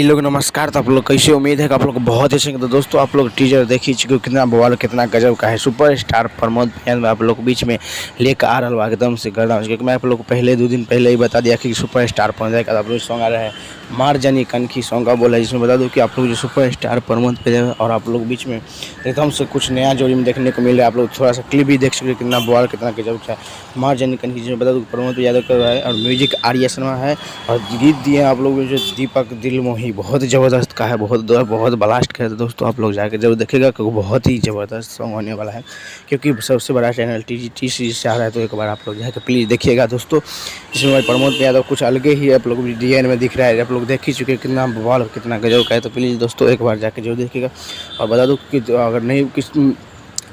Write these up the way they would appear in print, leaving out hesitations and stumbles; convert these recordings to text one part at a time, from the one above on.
भाई लोग नमस्कार। तो आप लोग कैसे, उम्मीद है कि आप लोग बहुत अच्छे हैं। तो दोस्तों आप लोग टीजर देख ही चुके हो, कितना बवाल कितना गजब का है। सुपर स्टार प्रमोद भैया में आप लोग के बीच में लेकर आ रहा है एकदम से गर्दा, क्योंकि मैं आप लोग को पहले 2 दिन पहले ही बता दिया कि सुपर स्टार प्रमोद का आप लोग सॉन्ग आ रहा है मार जानी कनखी सॉन्ग का बोला है, जिसमें बता दूं कि आप लोग जो सुपर स्टार प्रमोद पे और आप लोग बीच में एकदम से कुछ नया जोड़ी में देखने को मिल रहा है। आप लोग थोड़ा सा क्लिप भी देख सकते हो, कितना बवाल कितना गजब का है मार जानी कनखी, जिसमें बता दूं प्रमोद यादव कर रहा है और म्यूजिक आर्या शर्मा है और गीत दिए हैं आप लोग जो दीपक दिलमोही, बहुत ज़बरदस्त का है, बहुत ब्लास्ट का है। तो दोस्तों आप लोग जाकर जरूर देखिएगा क्योंकि बहुत ही ज़बरदस्त सॉन्ग होने वाला है, क्योंकि सबसे बड़ा चैनल टी सीरीज से आ रहा है। तो एक बार आप लोग जाकर प्लीज़ देखिएगा दोस्तों। इसमें प्रमोद यादव कुछ अलग ही आप लोग डिजाइन में दिख रहा है, आप लोग देख ही चुके कितना बवाल कितना गजब का है। तो प्लीज़ दोस्तों एक बार जाकर जरूर देखिएगा। और बता दूँ कि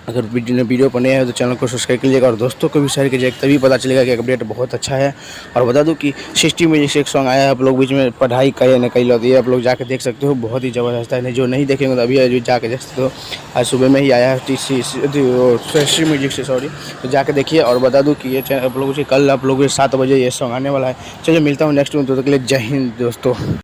अगर वीडियो पर नया है तो चैनल को सब्सक्राइब कीजिएगा और दोस्तों को भी शेयर कीजिएगा, तभी पता चलेगा कि अपडेट बहुत अच्छा है। और बता दूं कि 60 में जैसे एक सॉन्ग आया है, आप लोग बीच में पढ़ाई करें न कहीं लौट, ये आप लोग जाके देख सकते हो, बहुत ही ज़बरदस्त है। जो नहीं देखेंगे तो अभी जाके देख सकते हो, आज सुबह में ही आया है टी म्यूजिक से, सॉरी। तो जाके देखिए और बता दूँ कि ये चैनल आप लोगों से कल आप लोगों के 7 बजे ये सॉन्ग आने वाला है। चलिए मिलता हूँ नेक्स्ट में, तो तक के लिए जय हिंद दोस्तों।